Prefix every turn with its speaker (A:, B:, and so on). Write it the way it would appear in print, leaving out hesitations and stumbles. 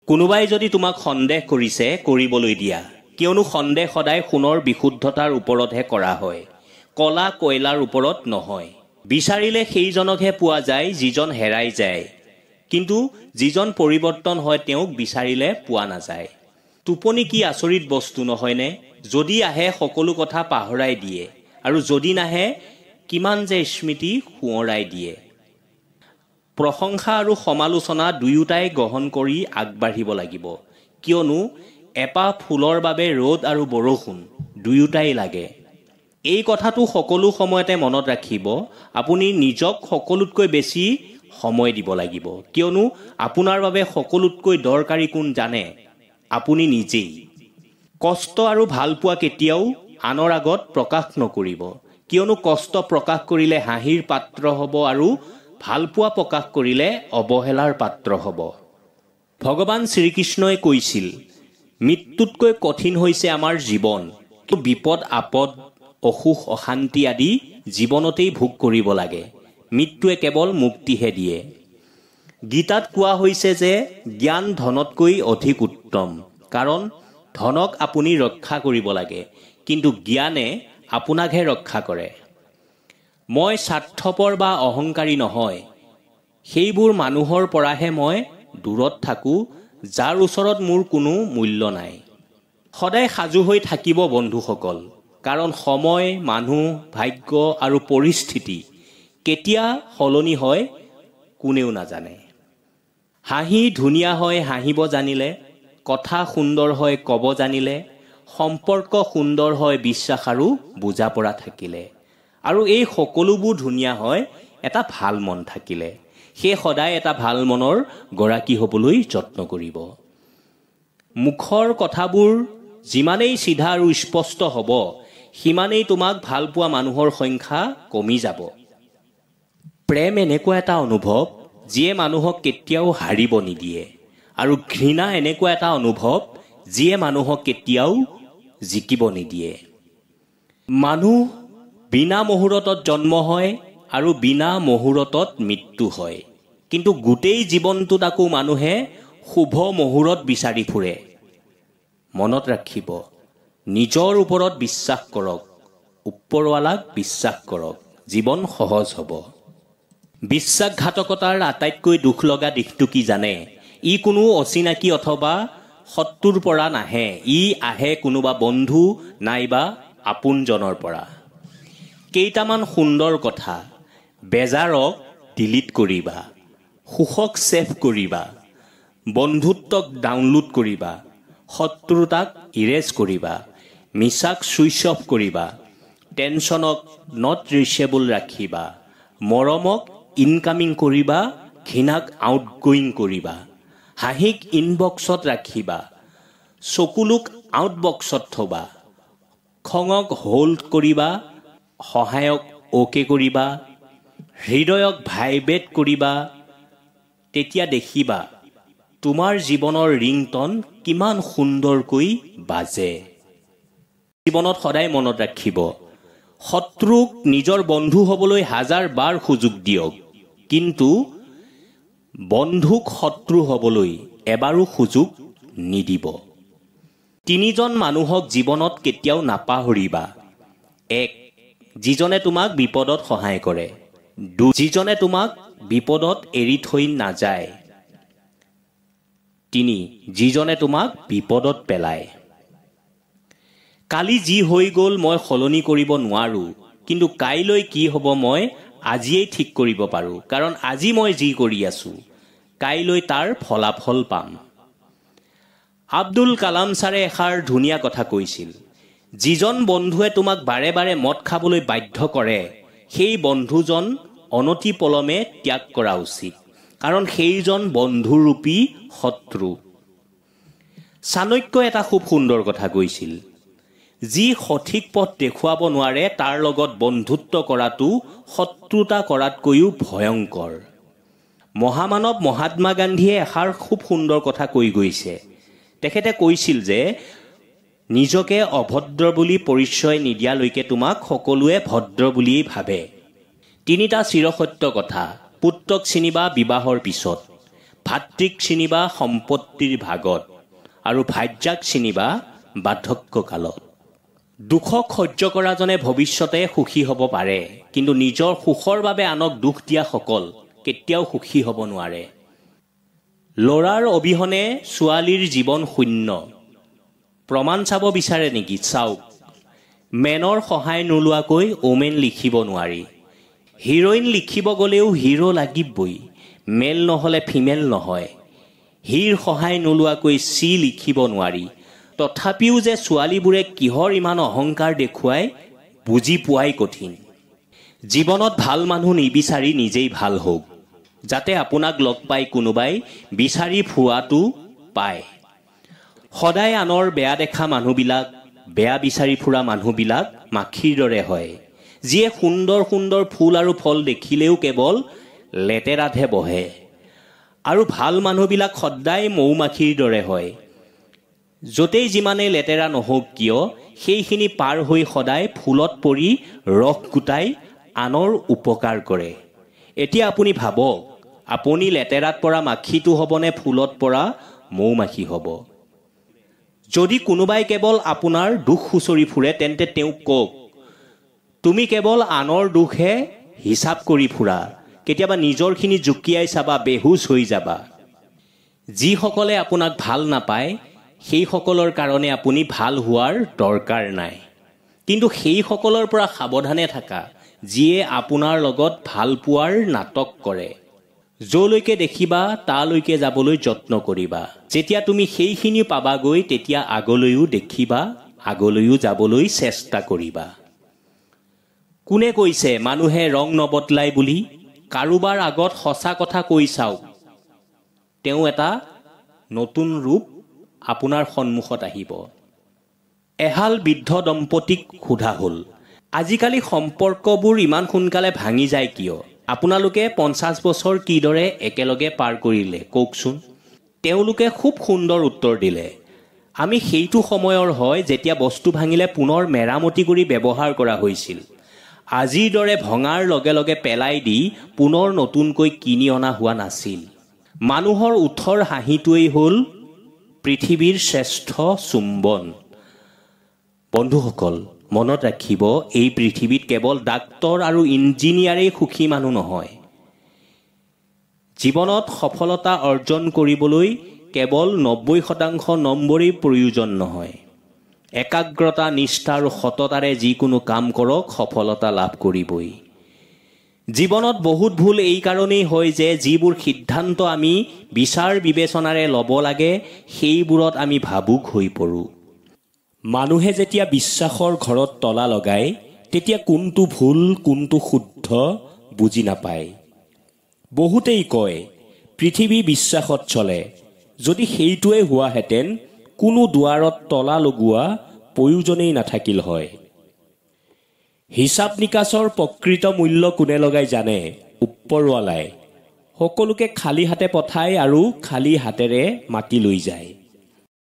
A: কোনোবাই যদি তোমাক সন্দেহ কৰিছে কৰিবলৈ দিয়া, কিয়নো সন্দেহ সদায় সোণৰ বিশুদ্ধতাৰ ওপৰতহে কৰা হয়, কলা কয়লাৰ ওপৰত নহয়। বিচাৰিলে সেইজনকহে পোৱা যায় যিজন হেৰাই যায়, কিন্তু যিজন পৰিৱৰ্তন হয় তেওঁক বিচাৰিলে পোৱা নাযায়। টোপনি কি আচৰিত বস্তু নহয়নে? যদি আহে সকলো কথা পাহৰাই দিয়ে, আৰু যদি নাহে কিমান যে স্মৃতি সোঁৱৰাই দিয়ে। প্ৰশংসা আৰু সমালোচনা দুয়োটাই গ্ৰহণ কৰি আগবাঢ়িব লাগিব, কিয়নো এপাহ ফুলৰ বাবে ৰ'দ আৰু বৰষুণ দুয়োটাই লাগে। এই কথাটো সকলো সময়তে মনত ৰাখিব। আপুনি নিজক সকলোতকৈ বেছি সময় দিব লাগিব, কিয়নো আপোনাৰ বাবে সকলোতকৈ দৰকাৰী কোন জানে? আপুনি নিজেই। কষ্ট আৰু ভালপোৱা কেতিয়াও আনৰ আগত প্ৰকাশ নকৰিব, কিয়নো কষ্ট প্ৰকাশ কৰিলে হাঁহিৰ পাত্ৰ হ'ব আৰু ভালপোৱা প্ৰকাশ কৰিলে অৱহেলাৰ পাত্ৰ হ'ব। ভগৱান শ্ৰীকৃষ্ণই কৈছিল, মৃত্যুতকৈ কঠিন হৈছে আমাৰ জীৱন। বিপদ আপদ অসুখ অশান্তি আদি জীৱনতেই ভোগ কৰিব লাগে, মৃত্যুৱে কেৱল মুক্তিহে দিয়ে। গীতাত কোৱা হৈছে যে জ্ঞান ধনতকৈ অধিক উত্তম, কাৰণ ধনক আপুনি ৰক্ষা কৰিব লাগে, কিন্তু জ্ঞানে আপোনাকহে ৰক্ষা কৰে। মই স্বাৰ্থপৰ বা অহংকাৰী নহয়, সেইবোৰ মানুহৰ পৰাহে মই দূৰত থাকোঁ যাৰ ওচৰত মোৰ কোনো মূল্য নাই। সদায় সাজু হৈ থাকিব বন্ধুসকল, কাৰণ সময়, মানুহ, ভাগ্য আৰু পৰিস্থিতি কেতিয়া সলনি হয় কোনেও নাজানে। হাঁহি ধুনীয়া হয় হাঁহিব জানিলে, কথা সুন্দৰ হয় ক'ব জানিলে, সম্পৰ্ক সুন্দৰ হয় বিশ্বাস আৰু বুজা পৰা থাকিলে, আৰু এই সকলোবোৰ ধুনীয়া হয় এটা ভাল মন থাকিলে। সেয়ে সদায় এটা ভাল মনৰ গৰাকী হ'বলৈ যত্ন কৰিব। মুখৰ কথাবোৰ যিমানেই চিধা আৰু স্পষ্ট হ'ব, সিমানেই তোমাক ভাল পোৱা মানুহৰ সংখ্যা কমি যাব। প্ৰেম এনেকুৱা এটা অনুভৱ যিয়ে মানুহক কেতিয়াও হাৰিব নিদিয়ে, আৰু ঘৃণা এনেকুৱা এটা অনুভৱ যিয়ে মানুহক কেতিয়াও জিকিব নিদিয়ে। মানুহ বিনা মুহূৰ্তত জন্ম হয় আৰু বিনা মুহূৰ্তত মৃত্যু হয়, কিন্তু গোটেই জীৱনটোত আকৌ মানুহে শুভ মুহূৰ্ত বিচাৰি ফুৰে। মনত ৰাখিব, নিজৰ ওপৰত বিশ্বাস কৰক, ওপৰৱালাক বিশ্বাস কৰক, জীৱন সহজ হ'ব। বিশ্বাসঘাতকতাৰ আটাইতকৈ দুখ লগা দিশটো কি জানে? ই কোনো অচিনাকি অথবা শত্ৰুৰ পৰা নাহে, ই আহে কোনোবা বন্ধু নাইবা আপোনজনৰ পৰা। কেইটামান সুন্দৰ কথা, বেজাৰক ডিলিট কৰিবা, সুখক ছেভ কৰিবা, বন্ধুত্বক ডাউনলোড কৰিবা, শত্ৰুতাক ইৰেজ কৰিবা, মিছাক ছুইচ অফ কৰিবা, টেনশ্যনক নট ৰিচেবল ৰাখিবা, মৰমক ইনকামিং কৰিবা, ঘৃণাক আউটগয়িং কৰিবা, হাঁহিক ইনবক্সত ৰাখিবা, চকুলোক আউটবক্সত থবা, খঙক হোল্ড কৰিবা, সহায়ক অ'কে কৰিবা, হৃদয়ক ভাইব্ৰেট কৰিবা। তেতিয়া দেখিবা তোমাৰ জীৱনৰ ৰিংটন কিমান সুন্দৰকৈ বাজে। জীৱনত সদায় মনত ৰাখিব, শত্ৰুক নিজৰ বন্ধু হ'বলৈ 1000 বাৰ সুযোগ দিয়ক, কিন্তু বন্ধুক শত্ৰু হ'বলৈ এবাৰো সুযোগ নিদিব। 3জন মানুহক জীৱনত কেতিয়াও নাপাহৰিবা। 1, যিজনে তোমাক বিপদত সহায় কৰে। 2, যিজনে তোমাক বিপদত এৰি থৈ নাযায়। 3, যিজনে তোমাক বিপদত পেলায়। কালি যি হৈ গ'ল মই সলনি কৰিব নোৱাৰোঁ, কিন্তু কাইলৈ কি হ'ব মই আজিয়েই ঠিক কৰিব পাৰোঁ, কাৰণ আজি মই যি কৰি আছোঁ কাইলৈ তাৰ ফলাফল পাম। আব্দুল কালাম ছাৰে এষাৰ ধুনীয়া কথা কৈছিল, যিজন বন্ধুৱে তোমাক বাৰে বাৰে মদ খাবলৈ বাধ্য কৰে, সেই বন্ধুজন অনতিপলমে ত্যাগ কৰা উচিত, কাৰণ সেইজন বন্ধুৰূপী শত্ৰু। চাণক্যই এটা খুব সুন্দৰ কথা কৈছিল, যি সঠিক পথ দেখুৱাব নোৱাৰে তাৰ লগত বন্ধুত্ব কৰাটো শত্ৰুতা কৰাতকৈও ভয়ংকৰ। মহামানৱ মহাত্মা গান্ধীয়ে এষাৰ খুব সুন্দৰ কথা কৈ গৈছে। তেখেতে কৈছিল যে নিজকে অভদ্ৰ বুলি পৰিচয় নিদিয়ালৈকে তোমাক সকলোৱে ভদ্ৰ বুলিয়েই ভাবে। 3টা চিৰসত্য কথা, পুত্ৰক চিনিবা বিবাহৰ পিছত, ভাতৃক চিনিবা সম্পত্তিৰ ভাগত আৰু ভাৰ্যাক চিনিবা বাৰ্ধক্য কালত। দুখক সহ্য কৰাজনে ভৱিষ্যতে সুখী হ'ব পাৰে, কিন্তু নিজৰ সুখৰ বাবে আনক দুখ দিয়াসকল কেতিয়াও সুখী হ'ব নোৱাৰে। ল'ৰাৰ অবিহনে ছোৱালীৰ জীৱন শূন্য। প্ৰমাণ চাব বিচাৰে নেকি? চাওক, মেনৰ সহায় নোলোৱাকৈ ওমেন লিখিব নোৱাৰি। হিৰইন লিখিব গ'লেও হিৰো লাগিবই, মেল নহ'লে ফিমেল নহয়। হিৰ সহায় নোলোৱাকৈ চি লিখিব নোৱাৰি। তথাপিও যে ছোৱালীবোৰে কিহৰ ইমান অহংকাৰ দেখুৱাই বুজি পোৱাই কঠিন। জীৱনত ভাল মানুহ নিবিচাৰি নিজেই ভাল হওক, যাতে আপোনাক লগ পাই কোনোবাই বিচাৰি ফুৰাটো পায়। সদায় আনৰ বেয়া দেখা মানুহবিলাক, বেয়া বিচাৰি ফুৰা মানুহবিলাক মাখিৰ দৰে হয়, যিয়ে সুন্দৰ সুন্দৰ ফুল আৰু ফল দেখিলেও কেৱল লেতেৰাতহে বহে। আৰু ভাল মানুহবিলাক সদায় মৌ মাখিৰ দৰে হয়, য'তেই যিমানেই লেতেৰা নহওক কিয় সেইখিনি পাৰ হৈ সদায় ফুলত পৰি ৰস গোটাই আনৰ উপকাৰ কৰে। এতিয়া আপুনি ভাবক, আপুনি লেতেৰাত পৰা মাখিটো হ'বনে ফুলত পৰা মৌ মাখি হ'ব? যদি কোনোবাই কেৱল আপোনাৰ দুখ খুচৰি ফুৰে, তেন্তে তেওঁক কওক, তুমি কেৱল আনৰ দুখহে হিচাপ কৰি ফুৰা, কেতিয়াবা নিজৰখিনি জুকিয়াই চাবা, বেহুচ হৈ যাবা। যিসকলে আপোনাক ভাল নাপায় সেইসকলৰ কাৰণে আপুনি ভাল হোৱাৰ দৰকাৰ নাই, কিন্তু সেইসকলৰ পৰা সাৱধানে থাকা যিয়ে আপোনাৰ লগত ভাল পোৱাৰ নাটক কৰে। যলৈকে দেখিবা তালৈকে যাবলৈ যত্ন কৰিবা। যেতিয়া তুমি সেইখিনি পাবাগৈ তেতিয়া আগলৈও দেখিবা, আগলৈও যাবলৈ চেষ্টা কৰিবা। কোনে কৈছে মানুহে ৰং নবদলাই বুলি? কাৰোবাৰ আগত সঁচা কথা কৈ চাওক, তেওঁ এটা নতুন ৰূপ আপোনাৰ সন্মুখত আহিব। এহাল বৃদ্ধ দম্পতীক সোধা হ'ল, আজিকালি সম্পৰ্কবোৰ ইমান সোনকালে ভাঙি যায় কিয়? আপোনালোকে 50 বছৰ কিদৰে একেলগে পাৰ কৰিলে কওকচোন? তেওঁলোকে খুব সুন্দৰ উত্তৰ দিলে, আমি সেইটো সময়ৰ হয় যেতিয়া বস্তু ভাঙিলে পুনৰ মেৰামতি কৰি ব্যৱহাৰ কৰা হৈছিল। আজিৰ দৰে ভঙাৰ লগে লগে পেলাই দি পুনৰ নতুনকৈ কিনি অনা হোৱা নাছিল। মানুহৰ ওঠৰ হাঁহিটোৱেই হ'ল পৃথিৱীৰ শ্ৰেষ্ঠ চুম্বন। বন্ধুসকল, মনত ৰাখিব, এই পৃথিৱীত কেৱল ডাক্তৰ আৰু ইঞ্জিনিয়াৰেই সুখী মানুহ নহয়। জীৱনত সফলতা অৰ্জন কৰিবলৈ কেৱল 90% নম্বৰেই প্ৰয়োজন নহয়। একাগ্ৰতা, নিষ্ঠা আৰু সততাৰে যিকোনো কাম কৰক, সফলতা লাভ কৰিবই। জীৱনত বহুত ভুল এই কাৰণেই হয় যে যিবোৰ সিদ্ধান্ত আমি বিচাৰ বিবেচনাৰে ল'ব লাগে সেইবোৰত আমি ভাবুক হৈ পৰোঁ। মানুহে যেতিয়া বিশ্বাসৰ ঘৰত তলা লগায় তেতিয়া কোনটো ভুল কোনটো শুদ্ধ বুজি নাপায়। বহুতেই কয় পৃথিৱী বিশ্বাসত চলে। যদি সেইটোৱে হোৱাহেঁতেন কোনো দুৱাৰত তলা লগোৱা প্ৰয়োজনেই নাথাকিল হয়। হিচাপ নিকাচৰ প্ৰকৃত মূল্য কোনে লগাই জানে? ওপৰৱালাই। সকলোকে খালী হাতে পঠায় আৰু খালী হাতেৰে মাতি লৈ যায়।